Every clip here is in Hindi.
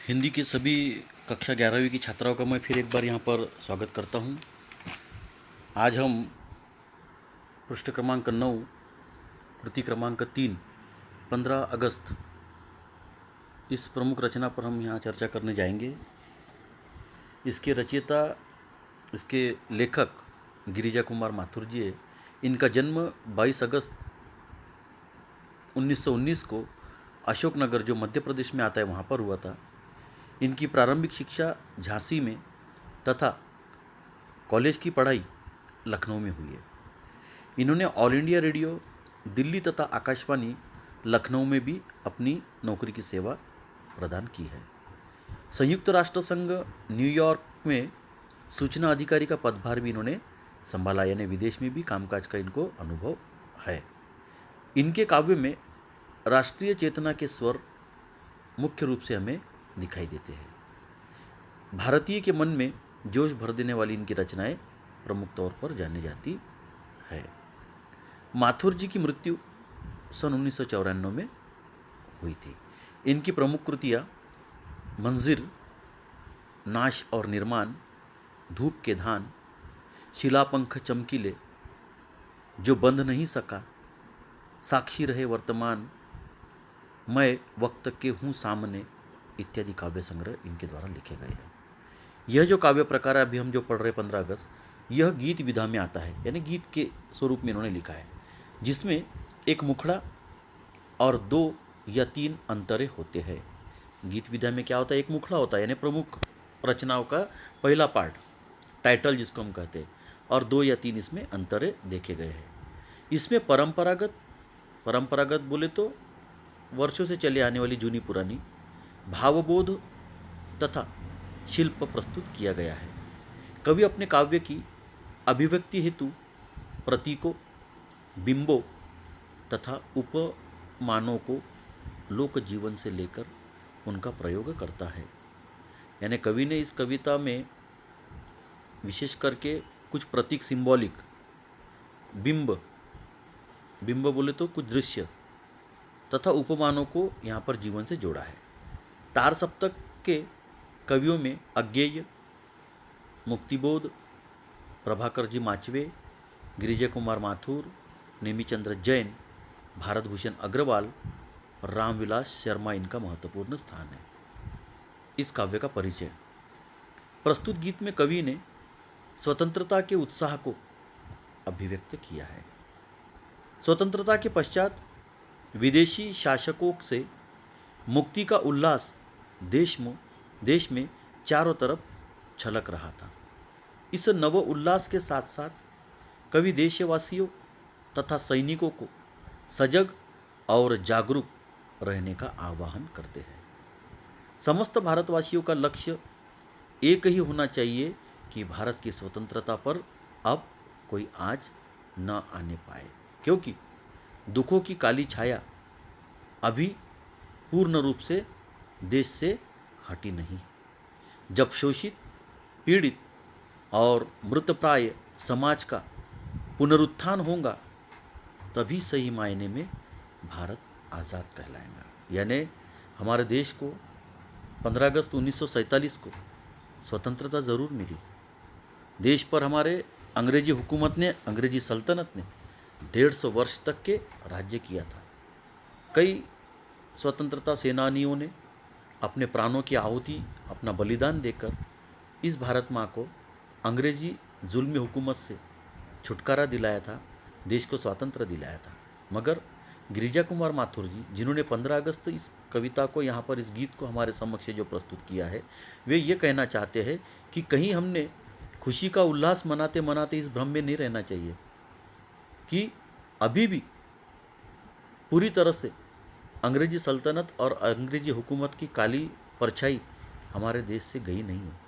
हिंदी के सभी कक्षा 11वीं की छात्राओं का मैं फिर एक बार यहाँ पर स्वागत करता हूँ। आज हम पृष्ठ क्रमांक 9, कृति क्रमांक 3, 15 अगस्त, इस प्रमुख रचना पर हम यहाँ चर्चा करने जाएंगे। इसके रचयिता, इसके लेखक गिरिजा कुमार माथुर जी है। इनका जन्म 22 अगस्त 1919 को अशोकनगर, जो मध्य प्रदेश में आता है, वहाँ पर हुआ था। इनकी प्रारंभिक शिक्षा झांसी में तथा कॉलेज की पढ़ाई लखनऊ में हुई है। इन्होंने ऑल इंडिया रेडियो दिल्ली तथा आकाशवाणी लखनऊ में भी अपनी नौकरी की सेवा प्रदान की है। संयुक्त राष्ट्र संघ न्यूयॉर्क में सूचना अधिकारी का पदभार भी इन्होंने संभाला, यानी विदेश में भी कामकाज का इनको अनुभव है। इनके काव्य में राष्ट्रीय चेतना के स्वर मुख्य रूप से हमें दिखाई देते हैं। भारतीय के मन में जोश भर देने वाली इनकी रचनाएं प्रमुख तौर पर जानी जाती है। माथुर जी की मृत्यु सन 1994 में हुई थी। इनकी प्रमुख कृतियाँ मंजिर, नाश और निर्माण, धूप के धान, शिलापंख चमकीले, जो बंध नहीं सका, साक्षी रहे वर्तमान, मैं वक्त के हूँ सामने, इत्यादि काव्य संग्रह इनके द्वारा लिखे गए हैं। यह जो काव्य प्रकार है, अभी हम जो पढ़ रहे 15 अगस्त, यह गीत विधा में आता है, यानी गीत के स्वरूप में इन्होंने लिखा है, जिसमें एक मुखड़ा और 2 या 3 अंतरे होते हैं। गीत विधा में क्या होता है? एक मुखड़ा होता है, यानी प्रमुख रचनाओं का पहला पार्ट, टाइटल जिसको हम कहते हैं, और 2 या 3 इसमें अंतरे देखे गए हैं। इसमें परंपरागत बोले तो वर्षों से चले आने वाली जूनी पुरानी भावबोध तथा शिल्प प्रस्तुत किया गया है। कवि अपने काव्य की अभिव्यक्ति हेतु प्रतीकों, बिंबों तथा उपमानों को लोक जीवन से लेकर उनका प्रयोग करता है। यानी कवि ने इस कविता में विशेष करके कुछ प्रतीक, सिंबॉलिक, बिंब बिंब बोले तो कुछ दृश्य तथा उपमानों को यहाँ पर जीवन से जोड़ा है। तार सप्तक के कवियों में अज्ञेय, मुक्तिबोध, प्रभाकर जी माचवे, गिरिजा कुमार माथुर, नेमीचंद्र जैन, भारत भूषण अग्रवाल और रामविलास शर्मा, इनका महत्वपूर्ण स्थान है। इस काव्य का परिचय। प्रस्तुत गीत में कवि ने स्वतंत्रता के उत्साह को अभिव्यक्त किया है। स्वतंत्रता के पश्चात विदेशी शासकों से मुक्ति का उल्लास देश में चारों तरफ छलक रहा था। इस नव उल्लास के साथ साथ कवि देशवासियों तथा सैनिकों को सजग और जागरूक रहने का आह्वान करते हैं। समस्त भारतवासियों का लक्ष्य एक ही होना चाहिए कि भारत की स्वतंत्रता पर अब कोई आँच न आने पाए, क्योंकि दुखों की काली छाया अभी पूर्ण रूप से देश से हटी नहीं। जब शोषित, पीड़ित और मृतप्राय समाज का पुनरुत्थान होगा, तभी सही मायने में भारत आज़ाद कहलाएगा। यानी हमारे देश को 15 अगस्त 1947 को स्वतंत्रता ज़रूर मिली। देश पर हमारे अंग्रेजी हुकूमत ने, अंग्रेजी सल्तनत ने 150 वर्ष तक के राज्य किया था। कई स्वतंत्रता सेनानियों ने अपने प्राणों की आहुति, अपना बलिदान देकर इस भारत माँ को अंग्रेजी जुल्मी हुकूमत से छुटकारा दिलाया था, देश को स्वातंत्र्य दिलाया था। मगर गिरिजा कुमार माथुर जी, जिन्होंने 15 अगस्त इस कविता को, यहाँ पर इस गीत को हमारे समक्ष जो प्रस्तुत किया है, वे ये कहना चाहते हैं कि कहीं हमने खुशी का उल्लास मनाते मनाते इस भ्रम में नहीं रहना चाहिए कि अभी भी पूरी तरह से अंग्रेजी सल्तनत और अंग्रेजी हुकूमत की काली परछाई हमारे देश से गई नहीं है।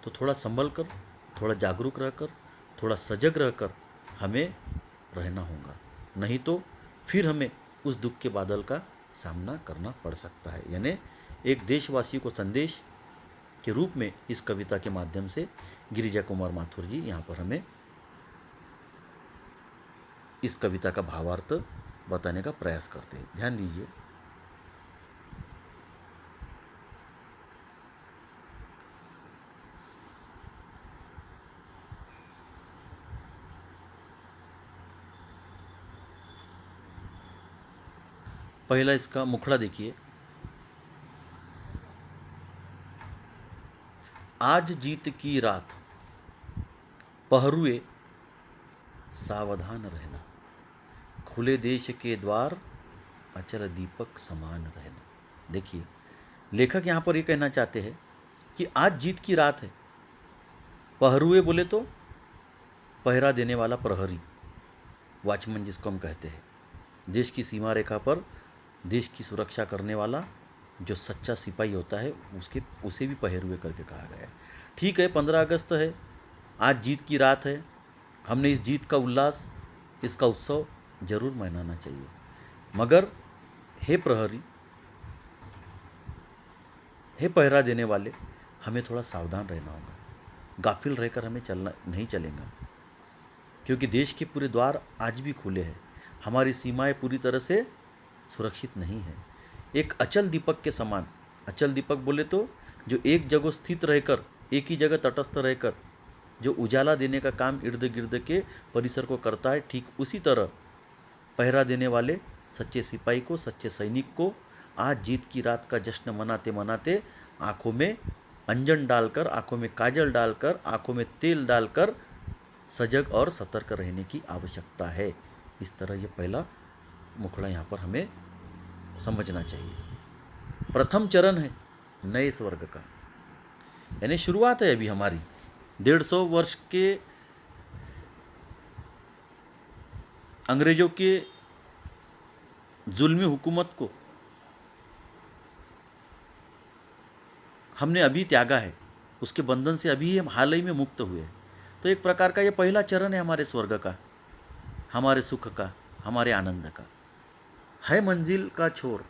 तो थोड़ा संभल कर, थोड़ा जागरूक रहकर, थोड़ा सजग रहकर हमें रहना होगा, नहीं तो फिर हमें उस दुख के बादल का सामना करना पड़ सकता है। यानी एक देशवासी को संदेश के रूप में इस कविता के माध्यम से गिरिजा कुमार माथुर जी यहाँ पर हमें इस कविता का भावार्थ बताने का प्रयास करते हैं। ध्यान दीजिए। पहला इसका मुखड़ा देखिए, आज जीत की रात पहरुए सावधान रहना, खुले देश के द्वार अचल दीपक समान रहना। देखिए, लेखक यहाँ पर ये कहना चाहते हैं कि आज जीत की रात है। पहरुए बोले तो पहरा देने वाला प्रहरी, वॉचमैन जिसको हम कहते हैं, देश की सीमा रेखा पर देश की सुरक्षा करने वाला जो सच्चा सिपाही होता है उसे भी पहरुए करके कहा गया है। ठीक है, 15 अगस्त है, आज जीत की रात है, हमने इस जीत का उल्लास, इसका उत्सव जरूर मनाना चाहिए। मगर हे प्रहरी, हे पहरा देने वाले, हमें थोड़ा सावधान रहना होगा, गाफिल रहकर हमें चलना नहीं चलेगा, क्योंकि देश के पूरे द्वार आज भी खुले हैं, हमारी सीमाएं पूरी तरह से सुरक्षित नहीं है। एक अचल दीपक के समान, अचल दीपक बोले तो जो एक जगह स्थित रहकर, एक ही जगह तटस्थ रहकर जो उजाला देने का काम इर्द गिर्द के परिसर को करता है, ठीक उसी तरह पहरा देने वाले सच्चे सिपाही को, सच्चे सैनिक को आज जीत की रात का जश्न मनाते मनाते आंखों में अंजन डालकर, आंखों में काजल डालकर, आंखों में तेल डालकर सजग और सतर्क रहने की आवश्यकता है। इस तरह ये पहला मुखड़ा यहाँ पर हमें समझना चाहिए। प्रथम चरण है नए स्वर्ग का, यानी शुरुआत है अभी हमारी 150 वर्ष के अंग्रेजों के जुल्मी हुकूमत को हमने अभी त्यागा है, उसके बंधन से अभी हम हाल ही में मुक्त हुए हैं। तो एक प्रकार का ये पहला चरण है हमारे स्वर्ग का, हमारे सुख का, हमारे आनंद का। है मंजिल का छोर,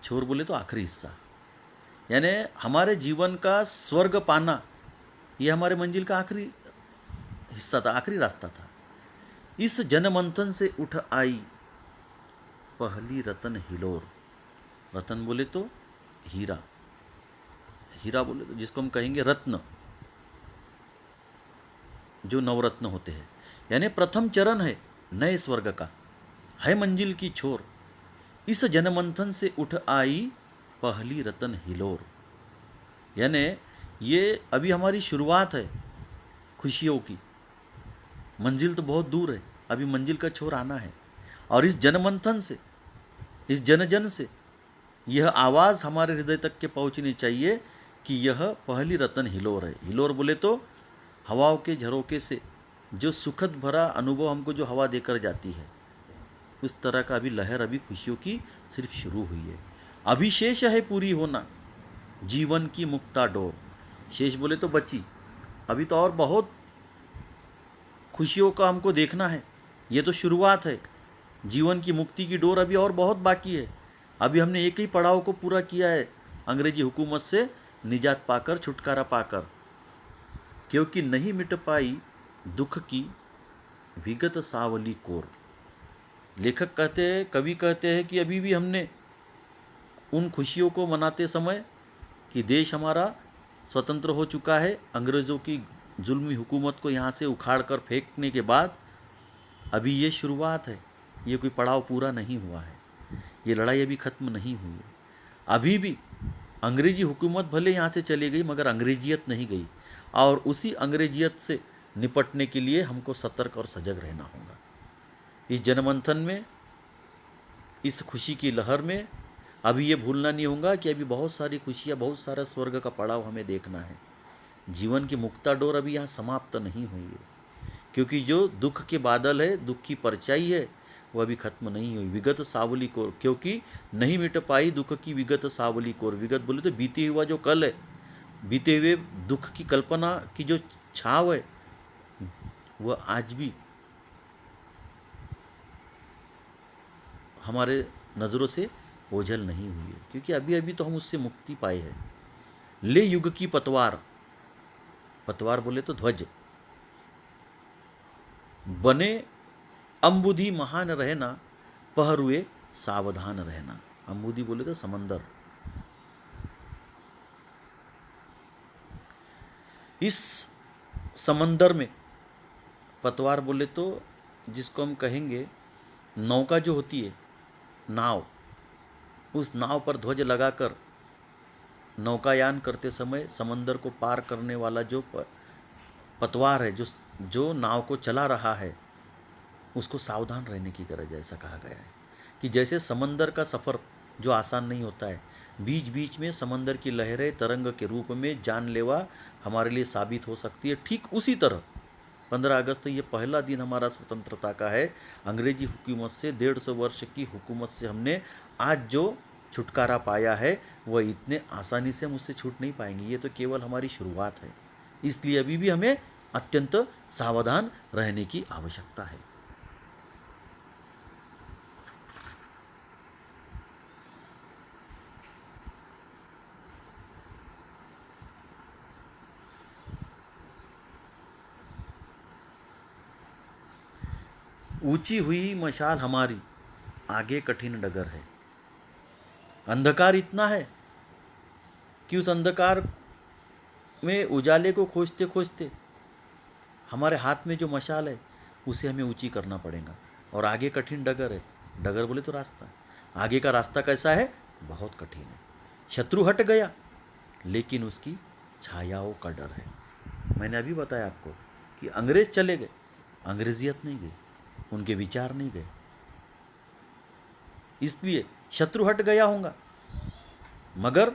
छोर बोले तो आखिरी हिस्सा, यानी हमारे जीवन का स्वर्ग पाना, ये हमारे मंजिल का आखिरी हिस्सा था, आखिरी रास्ता था। इस जनमंथन से उठ आई पहली रतन हिलोर, रतन बोले तो हीरा, हीरा बोले तो जिसको हम कहेंगे रत्न, जो नवरत्न होते हैं। यानी प्रथम चरण है नए स्वर्ग का, है मंजिल की छोर, इस जनमंथन से उठ आई पहली रतन हिलोर। यानी ये अभी हमारी शुरुआत है खुशियों की, मंजिल तो बहुत दूर है, अभी मंजिल का छोर आना है। और इस जनमंथन से, इस जन जन से यह आवाज़ हमारे हृदय तक के पहुंचनी चाहिए कि यह पहली रतन हिलोर है। हिलोर बोले तो हवाओं के झरोके से जो सुखद भरा अनुभव हमको जो हवा देकर जाती है, उस तरह का अभी लहर, अभी खुशियों की सिर्फ शुरू हुई है। अभी शेष है पूरी होना जीवन की मुक्ता डोर, शेष बोले तो बची, अभी तो और बहुत खुशियों का हमको देखना है, ये तो शुरुआत है। जीवन की मुक्ति की डोर अभी और बहुत बाकी है। अभी हमने एक ही पड़ाव को पूरा किया है, अंग्रेजी हुकूमत से निजात पाकर, छुटकारा पाकर, क्योंकि नहीं मिट पाई दुख की विगत सावली कोर। लेखक कहते हैं, कवि कहते हैं कि अभी भी हमने उन खुशियों को मनाते समय कि देश हमारा स्वतंत्र हो चुका है, अंग्रेज़ों की जुल्मी हुकूमत को यहाँ से उखाड़ कर फेंकने के बाद अभी ये शुरुआत है, ये कोई पड़ाव पूरा नहीं हुआ है, ये लड़ाई अभी ख़त्म नहीं हुई है। अभी भी अंग्रेजी हुकूमत भले यहाँ से चली गई, मगर अंग्रेजियत नहीं गई, और उसी अंग्रेजियत से निपटने के लिए हमको सतर्क और सजग रहना होगा। इस जनमंथन में, इस खुशी की लहर में अभी ये भूलना नहीं होगा कि अभी बहुत सारी खुशियाँ, बहुत सारा स्वर्ग का पड़ाव हमें देखना है। जीवन की मुक्ता डोर अभी यहाँ समाप्त नहीं हुई है, क्योंकि जो दुख के बादल है, दुख की परछाई है, वो अभी खत्म नहीं हुई। विगत सावली कोर, क्योंकि नहीं मिट पाई दुख की विगत सावली कोर। विगत बोले तो बीते हुआ जो कल है, बीते हुए दुख की कल्पना की जो छाव है, वह आज भी हमारे नज़रों से ओझल नहीं हुई है, क्योंकि अभी अभी तो हम उससे मुक्ति पाए हैं। ले युग की पतवार, पतवार बोले तो ध्वज, बने अम्बुधि महान रहना, पहरुए सावधान रहना। अम्बुधि बोले तो समंदर, इस समंदर में पतवार बोले तो जिसको हम कहेंगे नौका जो होती है, नाव, उस नाव पर ध्वज लगाकर नौकायान करते समय समंदर को पार करने वाला जो पतवार है, जो जो नाव को चला रहा है, उसको सावधान रहने की गरज है। ऐसा कहा गया है कि जैसे समंदर का सफ़र जो आसान नहीं होता है, बीच बीच में समंदर की लहरें तरंग के रूप में जानलेवा हमारे लिए साबित हो सकती है, ठीक उसी तरह 15 अगस्त ये पहला दिन हमारा स्वतंत्रता का है। अंग्रेजी हुकूमत से 150 वर्ष की हुकूमत से हमने आज जो छुटकारा पाया है, वह इतने आसानी से हम उससे छूट नहीं पाएंगे। ये तो केवल हमारी शुरुआत है। इसलिए अभी भी हमें अत्यंत सावधान रहने की आवश्यकता है। ऊंची हुई मशाल हमारी, आगे कठिन डगर है। अंधकार इतना है कि उस अंधकार में उजाले को खोजते खोजते हमारे हाथ में जो मशाल है, उसे हमें ऊंची करना पड़ेगा। और आगे कठिन डगर है। डगर बोले तो रास्ता। आगे का रास्ता कैसा है? बहुत कठिन है। शत्रु हट गया, लेकिन उसकी छायाओं का डर है। मैंने अभी बताया आपको कि अंग्रेज चले गए, अंग्रेजियत नहीं गई, उनके विचार नहीं गए। इसलिए शत्रु हट गया होगा, मगर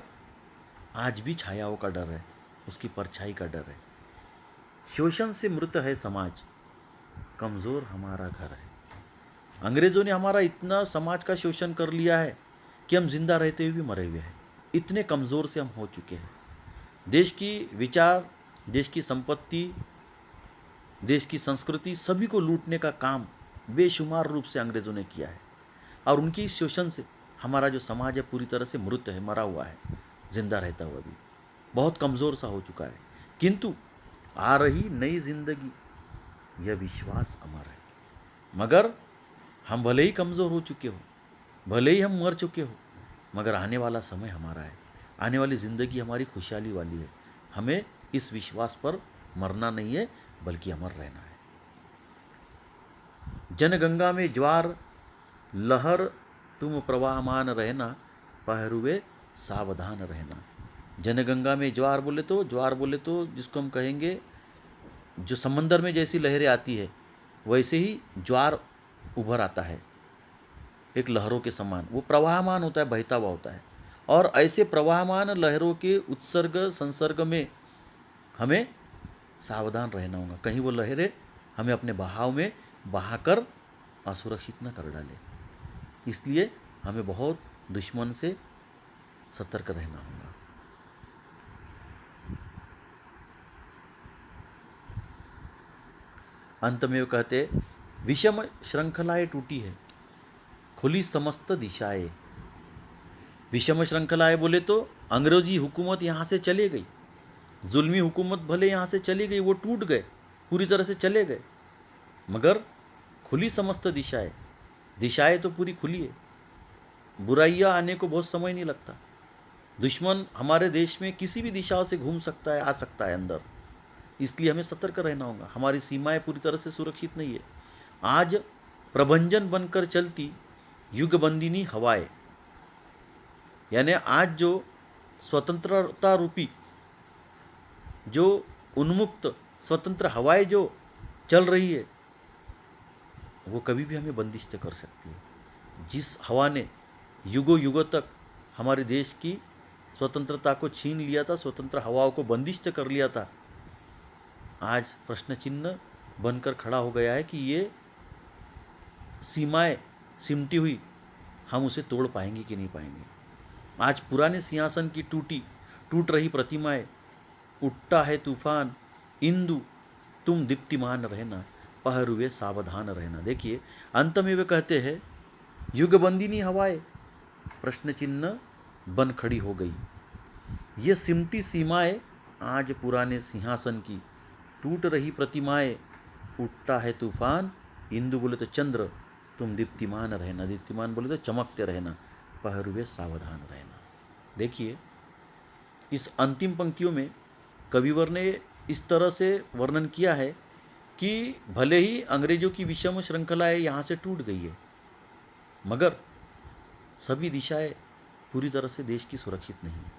आज भी छायाओं का डर है, उसकी परछाई का डर है। शोषण से मृत है समाज, कमज़ोर हमारा घर है। अंग्रेज़ों ने हमारा इतना समाज का शोषण कर लिया है कि हम जिंदा रहते हुए भी मरे हुए हैं। इतने कमज़ोर से हम हो चुके हैं। देश की विचार, देश की संपत्ति, देश की संस्कृति, सभी को लूटने का काम बेशुमार रूप से अंग्रेज़ों ने किया है। और उनकी इस शोषण से हमारा जो समाज है पूरी तरह से मृत है, मरा हुआ है। जिंदा रहता हुआ भी बहुत कमज़ोर सा हो चुका है। किंतु आ रही नई जिंदगी, यह विश्वास अमर है। मगर हम भले ही कमज़ोर हो चुके हो, भले ही हम मर चुके हो, मगर आने वाला समय हमारा है। आने वाली ज़िंदगी हमारी खुशहाली वाली है। हमें इस विश्वास पर मरना नहीं है, बल्कि अमर रहना है। जनगंगा में ज्वार लहर, तुम प्रवाहमान रहना, पहरुए सावधान रहना। जनगंगा में ज्वार बोले तो जिसको हम कहेंगे, जो समंदर में जैसी लहरें आती है, वैसे ही ज्वार उभर आता है एक लहरों के समान। वो प्रवाहमान होता है, बहता हुआ होता है। और ऐसे प्रवाहमान लहरों के उत्सर्ग संसर्ग में हमें सावधान रहना होगा, कहीं वो लहरें हमें अपने बहाव में बहाकर असुरक्षित न कर डाले। इसलिए हमें बहुत दुश्मन से सतर्क रहना होगा। अंत में वो कहते, विषम श्रृंखलाएं टूटी है, खुली समस्त दिशाएं। विषम श्रृंखलाएं बोले तो अंग्रेजी हुकूमत यहाँ से चले गई, जुल्मी हुकूमत भले यहाँ से चली गई, वो टूट गए, पूरी तरह से चले गए, मगर खुली समस्त दिशाएं, दिशाएं तो पूरी खुली है। बुराइयाँ आने को बहुत समय नहीं लगता। दुश्मन हमारे देश में किसी भी दिशा से घूम सकता है, आ सकता है अंदर। इसलिए हमें सतर्क रहना होगा। हमारी सीमाएं पूरी तरह से सुरक्षित नहीं है। आज प्रभंजन बनकर चलती युगबंदिनी हवाएं, यानी आज जो स्वतंत्रता रूपी जो उन्मुक्त स्वतंत्र हवाएं जो चल रही है, वो कभी भी हमें बंदिश कर सकती है। जिस हवा ने युगों युगों तक हमारे देश की स्वतंत्रता को छीन लिया था, स्वतंत्र हवाओं को बंदिश कर लिया था, आज प्रश्न चिन्ह बनकर खड़ा हो गया है कि ये सीमाएं सिमटी हुई, हम उसे तोड़ पाएंगे कि नहीं पाएंगे। आज पुराने सिंहासन की टूट रही प्रतिमाएं, उठता है तूफान, इंदु तुम दीप्तिमान रहना, पहरुए सावधान रहना। देखिए अंत में वे कहते हैं, युगबंदिनी हवाएं प्रश्न चिन्ह बन खड़ी हो गई। ये सिमटी सीमाएं आज पुराने सिंहासन की, टूट रही प्रतिमाएं, उठता है तूफान, इंदु बोले तो चंद्र, तुम दीप्तिमान रहना, दीप्तिमान बोले तो चमकते रहना, पहरुए सावधान रहना। देखिए इस अंतिम पंक्तियों में कविवर ने इस तरह से वर्णन किया है कि भले ही अंग्रेजों की विषम श्रृंखलाएं यहाँ से टूट गई है, मगर सभी दिशाएं पूरी तरह से देश की सुरक्षित नहीं है।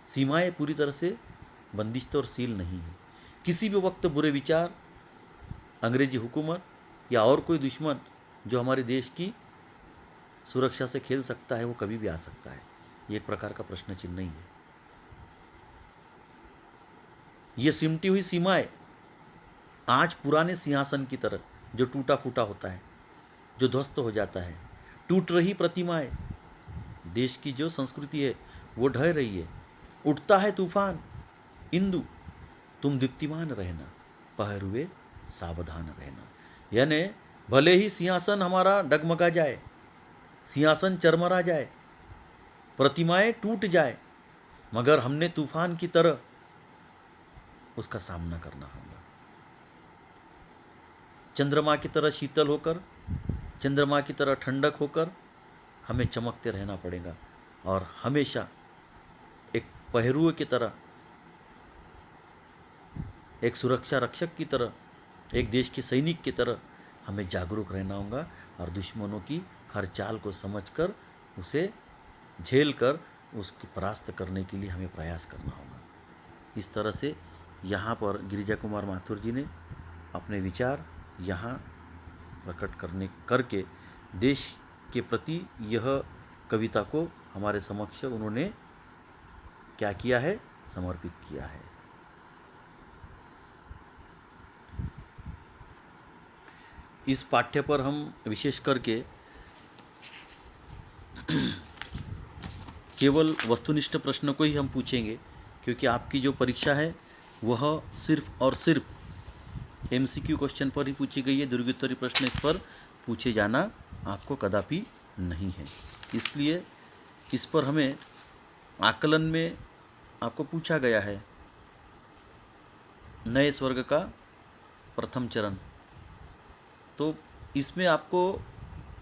सीमाएं पूरी तरह से बंदिश और सील नहीं है। किसी भी वक्त बुरे विचार, अंग्रेजी हुकूमत या और कोई दुश्मन जो हमारे देश की सुरक्षा से खेल सकता है वो कभी भी आ सकता है। ये एक प्रकार का प्रश्न चिन्ह नहीं है। ये सिमटी हुई सीमाएं आज पुराने सिंहासन की तरह जो टूटा फूटा होता है, जो ध्वस्त हो जाता है, टूट रही प्रतिमाएं, देश की जो संस्कृति है वो ढह रही है। उठता है तूफान, इंदु तुम दीप्तिमान रहना, पहरुए सावधान रहना। यानी भले ही सिंहासन हमारा डगमगा जाए, सिंहासन चरमरा जाए, प्रतिमाएं टूट जाए, मगर हमने तूफान की तरह उसका सामना करना होगा। चंद्रमा की तरह शीतल होकर, चंद्रमा की तरह ठंडक होकर हमें चमकते रहना पड़ेगा और हमेशा एक पहरुए की तरह, एक सुरक्षा रक्षक की तरह, एक देश के सैनिक की तरह हमें जागरूक रहना होगा और दुश्मनों की हर चाल को समझकर उसे झेल कर उसकी परास्त करने के लिए हमें प्रयास करना होगा। इस तरह से यहाँ पर गिरिजा कुमार माथुर जी ने अपने विचार यहाँ प्रकट करके देश के प्रति यह कविता को हमारे समक्ष उन्होंने क्या किया है, समर्पित किया है। इस पाठ्य पर हम विशेष करके केवल वस्तुनिष्ठ प्रश्न को ही हम पूछेंगे, क्योंकि आपकी जो परीक्षा है वह सिर्फ और सिर्फ MCQ क्वेश्चन पर ही पूछी गई है। दीर्घोत्तरीय प्रश्न इस पर पूछे जाना आपको कदापि नहीं है। इसलिए इस पर हमें आकलन में आपको पूछा गया है नए स्वर्ग का प्रथम चरण। तो इसमें आपको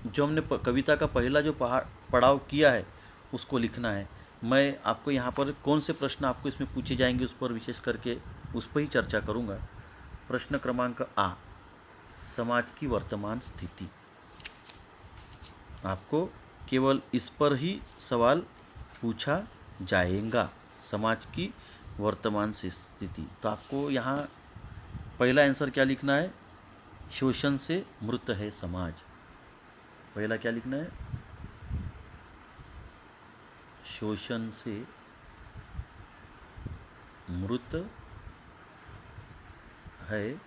जो हमने कविता का पहला जो पड़ाव किया है उसको लिखना है। मैं आपको यहाँ पर कौन से प्रश्न आपको इसमें पूछे जाएंगे उस पर विशेष करके उस पर ही चर्चा करूँगा। प्रश्न क्रमांक आ, समाज की वर्तमान स्थिति। आपको केवल इस पर ही सवाल पूछा जाएगा, समाज की वर्तमान से स्थिति। तो आपको यहाँ पहला आंसर क्या लिखना है, शोषण से मृत है समाज। पहला क्या लिखना है, शोषण से मृत है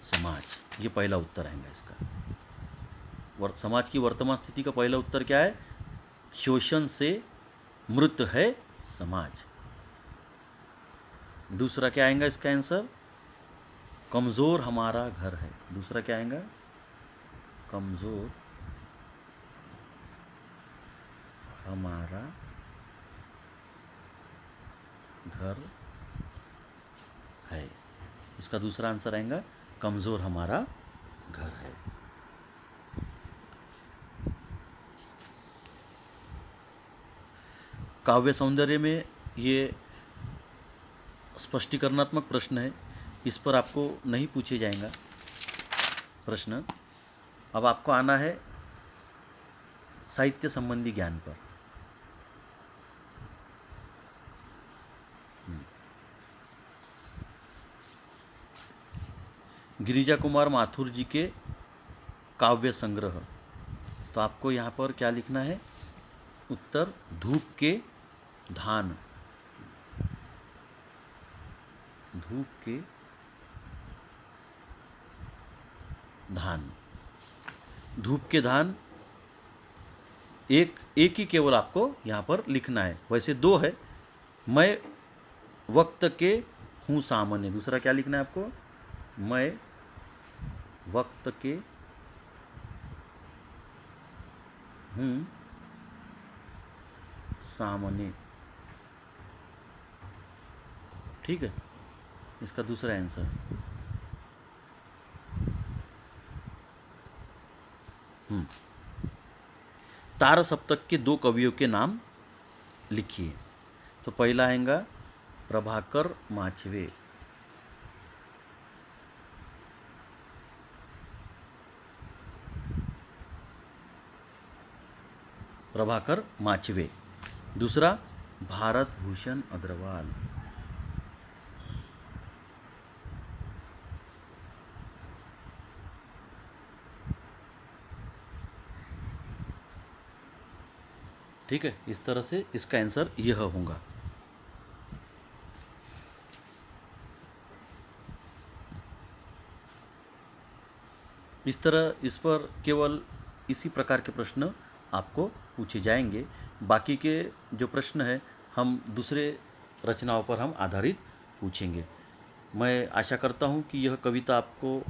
समाज। ये पहला उत्तर आएगा इसका। समाज की वर्तमान स्थिति का पहला उत्तर क्या है, शोषण से मृत है समाज। दूसरा क्या आएगा इसका आंसर, कमज़ोर हमारा घर है। दूसरा क्या आएगा, कमज़ोर हमारा घर है। इसका दूसरा आंसर आएगा कमज़ोर हमारा घर है। काव्य सौंदर्य में ये स्पष्टीकरणात्मक प्रश्न है, इस पर आपको नहीं पूछे जाएगा प्रश्न। अब आपको आना है साहित्य संबंधी ज्ञान पर। गिरिजा कुमार माथुर जी के काव्य संग्रह। तो आपको यहाँ पर क्या लिखना है, उत्तर धूप के धान। धूप के धान, धूप के धान एक ही केवल आपको यहाँ पर लिखना है। वैसे दो है, मैं वक्त के हूँ सामने। दूसरा क्या लिखना है आपको, मैं वक्त के हूँ सामने। ठीक है, इसका दूसरा आंसर। तार सप्तक के दो कवियों के नाम लिखिए। तो पहला आएगा प्रभाकर माचवे। प्रभाकर माचवे। दूसरा भारत भूषण अग्रवाल। ठीक है, इस तरह से इसका आंसर यह होगा। इस तरह इस पर केवल इसी प्रकार के प्रश्न आपको पूछे जाएंगे। बाकी के जो प्रश्न है हम दूसरे रचनाओं पर हम आधारित पूछेंगे। मैं आशा करता हूँ कि यह कविता आपको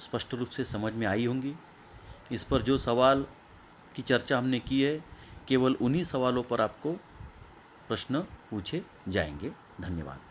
स्पष्ट रूप से समझ में आई होंगी। इस पर जो सवाल की चर्चा हमने की है, केवल उन्हीं सवालों पर आपको प्रश्न पूछे जाएंगे। धन्यवाद।